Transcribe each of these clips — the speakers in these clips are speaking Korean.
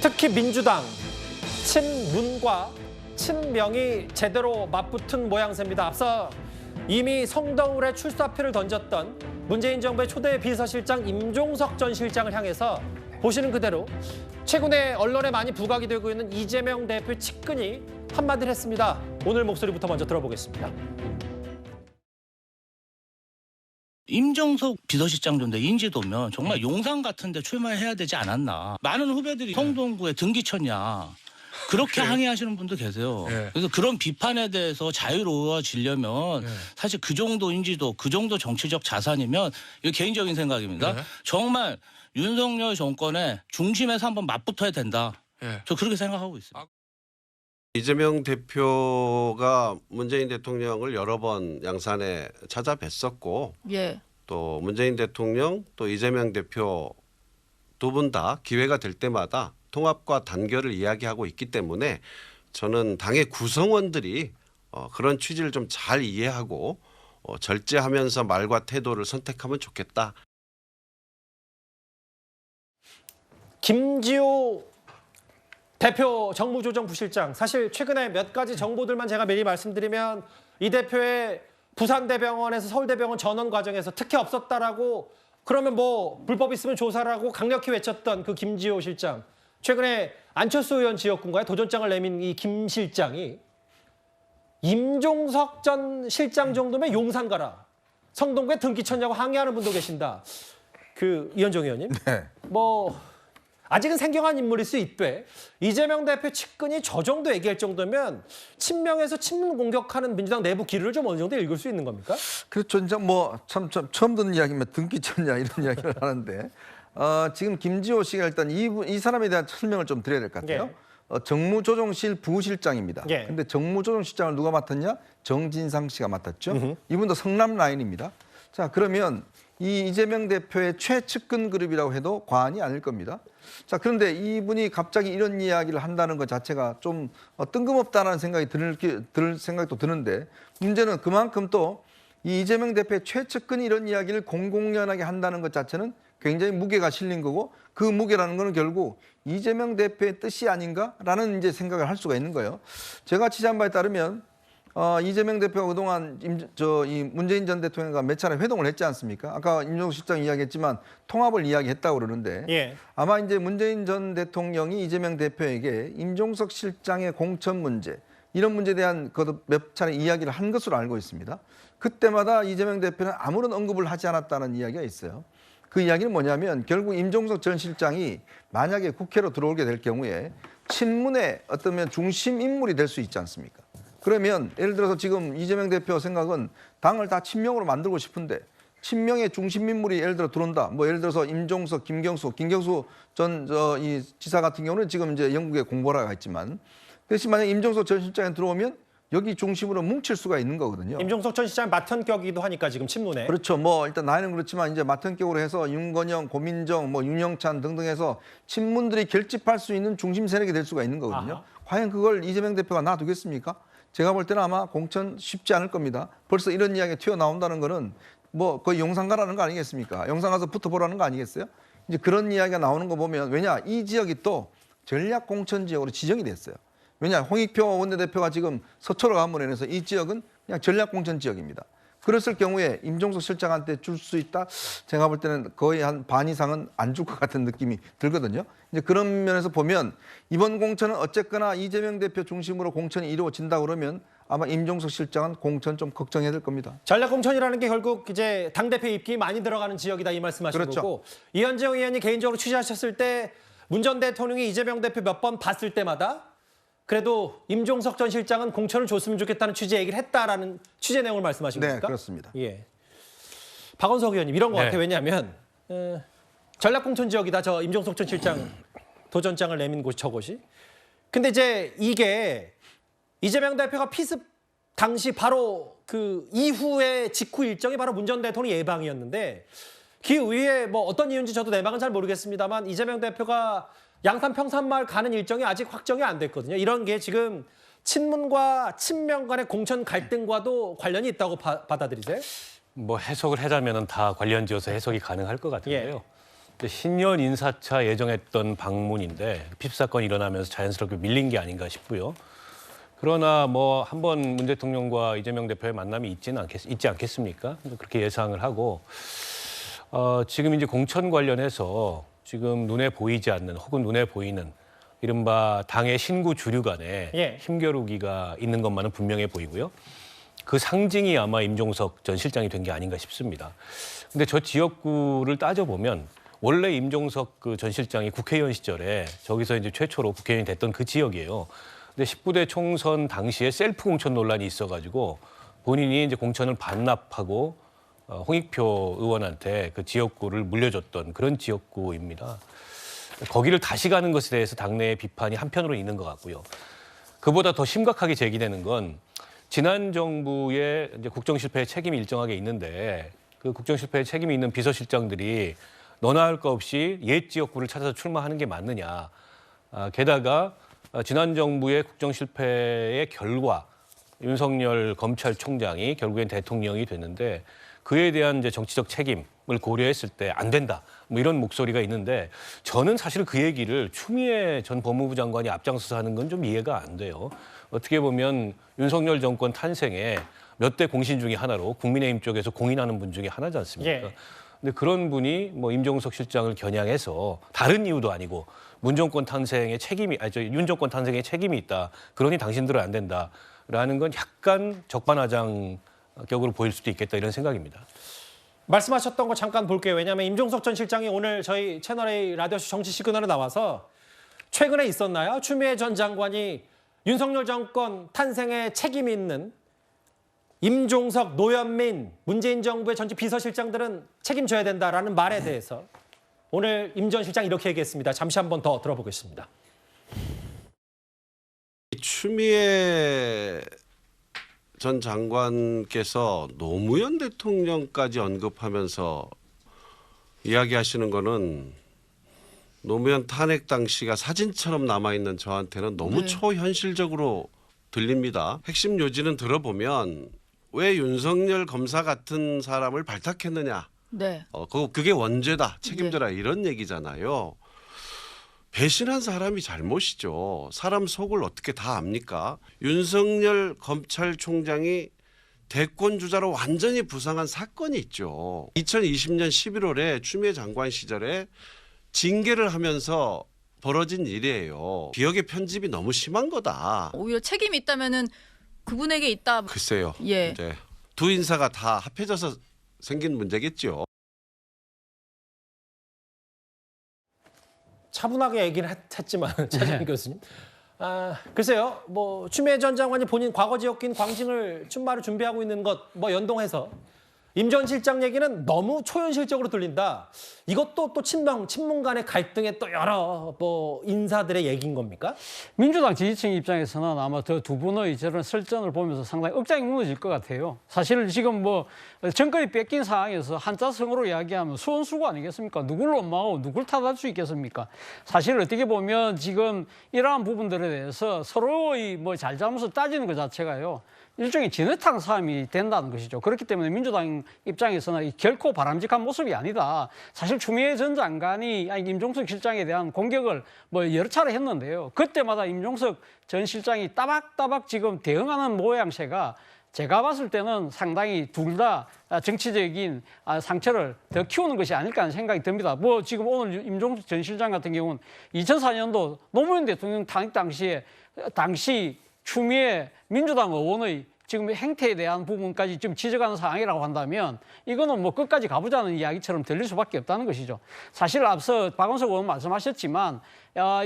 특히 민주당 친문과 친명이 제대로 맞붙은 모양새입니다. 앞서 이미 성동울에 출사표를 던졌던 문재인 정부의 초대 비서실장 임종석 전 실장을 향해서 보시는 그대로 최근에 언론에 많이 부각이 되고 있는 이재명 대표 측근이 한마디를 했습니다. 오늘 목소리부터 먼저 들어보겠습니다. 임종석 비서실장인데 인지도면 정말 용산 같은 데 출마해야 되지 않았나. 많은 후배들이 성동구에 등기쳤냐. 그렇게 항의하시는 분도 계세요. 그래서 그런 비판에 대해서 자유로워지려면 사실 그 정도 인지도, 그 정도 정치적 자산이면 이거 개인적인 생각입니다. 정말 윤석열 정권의 중심에서 한번 맞붙어야 된다. 저 그렇게 생각하고 있습니다. 이재명 대표가 문재인 대통령을 여러 번 양산에 찾아뵀었고 또 문재인 대통령 또 이재명 대표 두 분 다 기회가 될 때마다 통합과 단결을 이야기하고 있기 때문에 저는 당의 구성원들이 그런 취지를 좀 잘 이해하고 절제하면서 말과 태도를 선택하면 좋겠다. 김지호 대표 정무조정부실장, 사실 최근에 몇 가지 정보들만 제가 미리 말씀드리면 이 대표의 부산대병원에서 서울대병원 전원 과정에서 특혜 없었다라고, 그러면 뭐 불법 있으면 조사라고 강력히 외쳤던 그 김지호 실장, 최근에 안철수 의원 지역군과의 도전장을 내민 이 김 실장이 임종석 전 실장 정도면 용산 가라, 성동구에 등기 쳤냐고 항의하는 분도 계신다. 그 이현정 의원님, 뭐 아직은 생경한 인물일 수 있되 이재명 대표 측근이 저 정도 얘기할 정도면 친명에서 친문 공격하는 민주당 내부 기류를 좀 어느 정도 읽을 수 있는 겁니까? 그렇죠. 이제 뭐 참 처음 듣는 이야기면 등기 쳤냐 이런 이야기를 하는데 지금 김지호 씨가 일단 이 사람에 대한 설명을 좀 드려야 될 것 같아요. 정무조정실 부실장입니다. 근데 정무조정실장을 누가 맡았냐? 정진상 씨가 맡았죠. 이분도 성남 라인입니다. 자, 그러면 이 이재명 대표의 최측근 그룹이라고 해도 과언이 아닐 겁니다. 자, 그런데 이분이 갑자기 이런 이야기를 한다는 것 자체가 좀 뜬금없다는 생각이 들 생각도 드는데, 문제는 그만큼 또 이 이재명 대표의 최측근이 이런 이야기를 공공연하게 한다는 것 자체는 굉장히 무게가 실린 거고, 그 무게라는 거는 결국 이재명 대표의 뜻이 아닌가라는 이제 생각을 할 수가 있는 거예요. 제가 취재한 바에 따르면 이재명 대표가 그동안 이 문재인 전 대통령과 몇 차례 회동을 했지 않습니까? 아까 임종석 실장 이야기했지만 통합을 이야기했다고 그러는데 아마 이제 문재인 전 대통령이 이재명 대표에게 임종석 실장의 공천 문제, 이런 문제에 대한 몇 차례 이야기를 한 것으로 알고 있습니다. 그때마다 이재명 대표는 아무런 언급을 하지 않았다는 이야기가 있어요. 그 이야기는 뭐냐면 결국 임종석 전 실장이 만약에 국회로 들어오게 될 경우에 친문의 어떤 중심 인물이 될 수 있지 않습니까? 그러면 예를 들어서 지금 이재명 대표 생각은 당을 다 친명으로 만들고 싶은데 친명의 중심 인물이 예를 들어 들어온다. 뭐 예를 들어서 임종석, 김경수 전 이 지사 같은 경우는 지금 이제 영국에 공부하러 가 있지만, 대신 만약 임종석 전 실장이 들어오면 여기 중심으로 뭉칠 수가 있는 거거든요. 임종석 전 실장 맡은격이기도 하니까 지금 친문에. 그렇죠. 뭐 일단 나이는 그렇지만 이제 맡은격으로 해서 윤건영, 고민정, 뭐 윤영찬 등등 해서 친문들이 결집할 수 있는 중심 세력이 될 수가 있는 거거든요. 과연 그걸 이재명 대표가 놔두겠습니까? 제가 볼 때는 아마 공천 쉽지 않을 겁니다. 벌써 이런 이야기가 튀어나온다는 거는 뭐 거의 용산 가라는 거 아니겠습니까? 용산 가서 붙어보라는 거 아니겠어요? 이제 그런 이야기가 나오는 거 보면, 왜냐, 이 지역이 또 전략 공천 지역으로 지정이 됐어요. 왜냐, 홍익표 원내대표가 지금 서초로 가문에 인해서 이 지역은 그냥 전략 공천 지역입니다. 그랬을 경우에 임종석 실장한테 줄 수 있다? 제가 볼 때는 거의 한 반 이상은 안 줄 것 같은 느낌이 들거든요. 이제 그런 면에서 보면 이번 공천은 어쨌거나 이재명 대표 중심으로 공천이 이루어진다 그러면 아마 임종석 실장은 공천 좀 걱정해야 될 겁니다. 전략 공천이라는 게 결국 이제 당대표 입김이 많이 들어가는 지역이다, 이 말씀하신 거고, 이현정 의원이 개인적으로 취재하셨을 때 문 전 대통령이 이재명 대표 몇 번 봤을 때마다 그래도 임종석 전 실장은 공천을 줬으면 좋겠다는 취지 얘기를 했다라는 취재 내용을 말씀하신 겁니까? 네, 그렇습니다. 박원석 의원님, 이런 것 같아요. 왜냐하면 전략 공천 지역이다, 저 임종석 전 실장 도전장을 내민 곳이 저곳이. 근데 이제 이게 이재명 대표가 피습 당시 바로 그 이후의 직후 일정이 바로 문 전 대통령 예방이었는데, 그 이후에 뭐 어떤 이유인지 저도 내막은 잘 모르겠습니다만 이재명 대표가 양산 평산마을 가는 일정이 아직 확정이 안 됐거든요. 이런 게 지금 친문과 친명 간의 공천 갈등과도 관련이 있다고 받아들이세요? 뭐 해석을 하자면 다 관련지어서 해석이 가능할 것 같은데요. 신년 인사차 예정했던 방문인데 피습 사건이 일어나면서 자연스럽게 밀린 게 아닌가 싶고요. 그러나 뭐 한번 문 대통령과 이재명 대표의 만남이 있지 않겠습니까? 그렇게 예상을 하고 지금 이제 공천 관련해서 지금 눈에 보이지 않는 혹은 눈에 보이는 이른바 당의 신구 주류 간에 힘겨루기가 있는 것만은 분명해 보이고요. 그 상징이 아마 임종석 전 실장이 된 게 아닌가 싶습니다. 근데 저 지역구를 따져보면 원래 임종석 그 전 실장이 국회의원 시절에 저기서 이제 최초로 국회의원이 됐던 그 지역이에요. 근데 19대 총선 당시에 셀프 공천 논란이 있어가지고 본인이 이제 공천을 반납하고 홍익표 의원한테 그 지역구를 물려줬던 그런 지역구입니다. 거기를 다시 가는 것에 대해서 당내의 비판이 한편으로 있는 것 같고요. 그보다 더 심각하게 제기되는 건 지난 정부의 이제 국정 실패의 책임이 일정하게 있는데 그 국정 실패의 책임이 있는 비서실장들이 너나 할 거 없이 옛 지역구를 찾아서 출마하는 게 맞느냐. 게다가 지난 정부의 국정 실패의 결과 윤석열 검찰총장이 결국엔 대통령이 됐는데 그에 대한 이제 정치적 책임을 고려했을 때 안 된다. 뭐 이런 목소리가 있는데 저는 사실 그 얘기를 추미애 전 법무부 장관이 앞장서서 하는 건 좀 이해가 안 돼요. 어떻게 보면 윤석열 정권 탄생에 몇 대 공신 중에 하나로 국민의힘 쪽에서 공인하는 분 중에 하나지 않습니까? 근데 그런 분이 뭐 임종석 실장을 겨냥해서 다른 이유도 아니고 윤 정권 탄생에 책임이 있다. 그러니 당신들은 안 된다라는 건 약간 적반하장격으로 보일 수도 있겠다 이런 생각입니다. 말씀하셨던 거 잠깐 볼게요. 왜냐하면 임종석 전 실장이 오늘 저희 채널A 라디오쇼 정치 시그널에 나와서 최근에 있었나요? 추미애 전 장관이 윤석열 정권 탄생에 책임이 있는 임종석, 노현민, 문재인 정부의 전직 비서실장들은 책임져야 된다라는 말에 대해서 오늘 임 전 실장이 이렇게 얘기했습니다. 잠시 한번 더 들어보겠습니다. 추미애 전 장관께서 노무현 대통령까지 언급하면서 이야기하시는 거는 노무현 탄핵 당시가 사진처럼 남아있는 저한테는 너무 초현실적으로 들립니다. 핵심 요지는 들어보면 왜 윤석열 검사 같은 사람을 발탁했느냐. 그게 원죄다. 책임져라. 이런 얘기잖아요. 배신한 사람이 잘못이죠. 사람 속을 어떻게 다 압니까? 윤석열 검찰총장이 대권 주자로 완전히 부상한 사건이 있죠. 2020년 11월에 추미애 장관 시절에 징계를 하면서 벌어진 일이에요. 기억의 편집이 너무 심한 거다. 오히려 책임이 있다면은 그분에게 있다. 글쎄요. 이제 두 인사가 다 합해져서 생긴 문제겠죠. 차분하게 얘기는 했지만 차장 교수님. 글쎄요. 뭐 추미애 전 장관이 본인 과거 지역구인 광진을 출마를 준비하고 있는 것 뭐 연동해서 임 전 실장 얘기는 너무 초현실적으로 들린다. 이것도 또 친문 간의 갈등의 또 여러 뭐 인사들의 얘기인 겁니까? 민주당 지지층 입장에서는 아마 두 분의 저런 설전을 보면서 상당히 억장이 무너질 것 같아요. 사실 지금 뭐 정권이 뺏긴 상황에서 한자성으로 이야기하면 수원수고 아니겠습니까? 누굴 원망하고 누굴 탓할 수 있겠습니까? 사실 어떻게 보면 지금 이러한 부분들에 대해서 서로의 뭐 잘잘못을 따지는 것 자체가요. 일종의 진흙탕 싸움이 된다는 것이죠. 그렇기 때문에 민주당 입장에서는 결코 바람직한 모습이 아니다. 사실 추미애 전 장관이 임종석 실장에 대한 공격을 뭐 여러 차례 했는데요. 그때마다 임종석 전 실장이 따박따박 지금 대응하는 모양새가 제가 봤을 때는 상당히 둘 다 정치적인 상처를 더 키우는 것이 아닐까 하는 생각이 듭니다. 뭐 지금 오늘 임종석 전 실장 같은 경우는 2004년도 노무현 대통령 탄핵 당시 추미애 민주당 의원의 지금 행태에 대한 부분까지 좀 지적하는 상황이라고 한다면 이거는 뭐 끝까지 가보자는 이야기처럼 들릴 수밖에 없다는 것이죠. 사실 앞서 박원석 의원 말씀하셨지만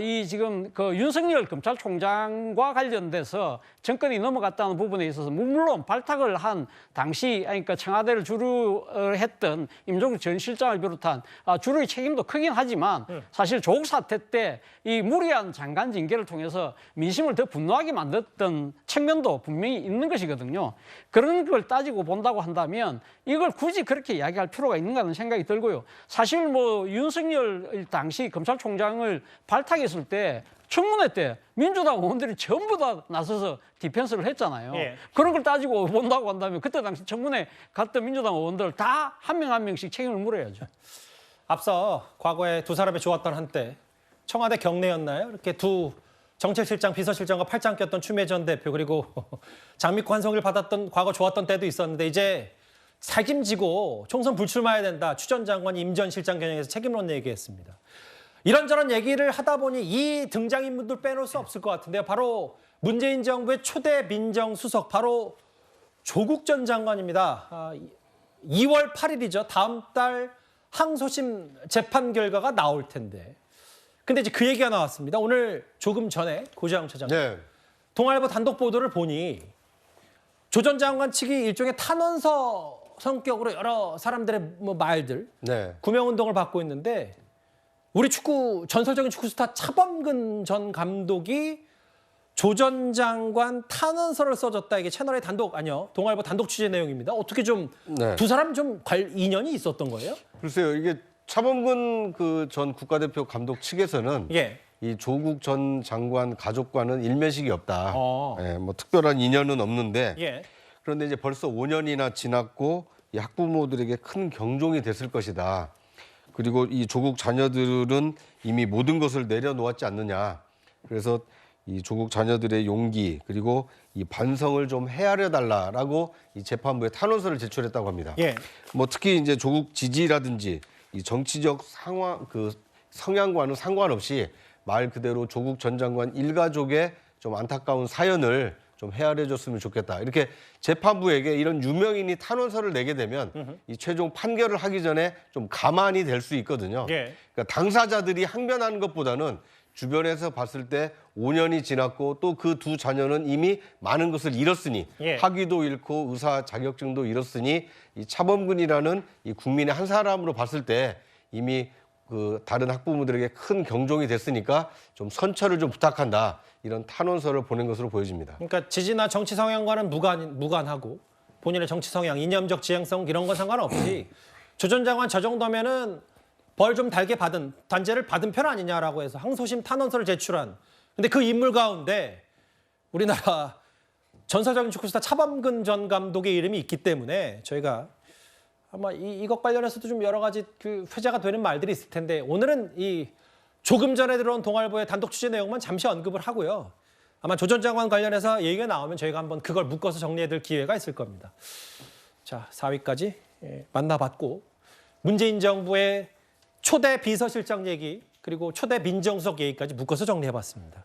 이 지금 그 윤석열 검찰총장과 관련돼서 정권이 넘어갔다는 부분에 있어서 물론 발탁을 한 당시 그러니까 청와대를 주루했던 임종석 전 실장을 비롯한 주루의 책임도 크긴 하지만 사실 조국 사태 때 이 무리한 장관 징계를 통해서 민심을 더 분노하게 만들었던 측면도 분명히 있는 것이거든요. 그런 걸 따지고 본다고 한다면 이걸 굳이 그렇게 이야기할 필요가 있는가 하는 생각이 들고요. 사실 뭐 윤석열 당시 검찰총장을 발탁했을 때 청문회 때 민주당 의원들이 전부 다 나서서 디펜스를 했잖아요. 그런 걸 따지고 본다고 한다면 그때 당시 청문회 갔던 민주당 의원들 다 한 명 한 명씩 책임을 물어야죠. 앞서 과거에 두 사람이 좋았던 한때 청와대 경내였나요? 이렇게 두 정책실장, 비서실장과 팔짱 꼈던 추미애 전 대표 그리고 장미코 환송을 받았던 과거 좋았던 때도 있었는데 이제 살김지고 총선 불출마해야 된다. 추 전 장관이 임 전 실장 겨냥해서 책임론 얘기했습니다. 이런저런 얘기를 하다 보니 이 등장인물들 빼놓을 수 없을 것 같은데요. 바로 문재인 정부의 초대 민정수석, 바로 조국 전 장관입니다. 2월 8일이죠. 다음 달 항소심 재판 결과가 나올 텐데. 근데 이제 그 얘기가 나왔습니다. 오늘 조금 전에 고재영 차장님. 네. 동아일보 단독 보도를 보니 조 전 장관 측이 일종의 탄원서 성격으로 여러 사람들의 뭐 말들, 네. 구명운동을 받고 있는데 우리 축구 전설적인 축구 스타 차범근 전 감독이 조 전 장관 탄원서를 써줬다. 이게 채널의 단독 아니요 동아일보 단독 취재 내용입니다. 어떻게 좀 두 네. 사람 좀 인연이 있었던 거예요? 글쎄요, 이게 차범근 그 전 국가대표 감독 측에서는 예. 이 조국 전 장관 가족과는 일면식이 없다. 어. 예, 뭐 특별한 인연은 없는데 예. 그런데 이제 벌써 5년이나 지났고 이 학부모들에게 큰 경종이 됐을 것이다. 그리고 이 조국 자녀들은 이미 모든 것을 내려놓았지 않느냐. 그래서 이 조국 자녀들의 용기 그리고 이 반성을 좀 헤아려 달라라고 이 재판부에 탄원서를 제출했다고 합니다. 예. 뭐 특히 이제 조국 지지라든지 이 정치적 상황 그 성향과는 상관없이 말 그대로 조국 전 장관 일가족의 좀 안타까운 사연을 좀 헤아려 줬으면 좋겠다. 이렇게 재판부에게 이런 유명인이 탄원서를 내게 되면 이 최종 판결을 하기 전에 좀 가만히 될 수 있거든요. 예. 그러니까 당사자들이 항변하는 것보다는 주변에서 봤을 때 5년이 지났고 또 그 두 자녀는 이미 많은 것을 잃었으니 예. 학위도 잃고 의사 자격증도 잃었으니 이 차범근이라는 이 국민의 한 사람으로 봤을 때 이미 그 다른 학부모들에게 큰 경종이 됐으니까 좀 선처를 좀 부탁한다. 이런 탄원서를 보낸 것으로 보여집니다. 그러니까 지지나 정치 성향과는 무관하고 본인의 정치 성향, 이념적 지향성 이런 건 상관없이 조 전 장관 저 정도면은 벌 좀 달게 받은 단죄를 받은 편 아니냐라고 해서 항소심 탄원서를 제출한. 근데 그 인물 가운데 우리나라 전설적인 축구스타 차범근 전 감독의 이름이 있기 때문에 저희가 아마 이것 관련해서도 좀 여러 가지 그 회자가 되는 말들이 있을 텐데 오늘은 이 조금 전에 들어온 동아일보의 단독 취재 내용만 잠시 언급을 하고요. 아마 조 전 장관 관련해서 얘기가 나오면 저희가 한번 그걸 묶어서 정리해둘 기회가 있을 겁니다. 자, 4위까지 만나봤고 문재인 정부의 초대 비서실장 얘기 그리고 초대 민정수석 얘기까지 묶어서 정리해봤습니다.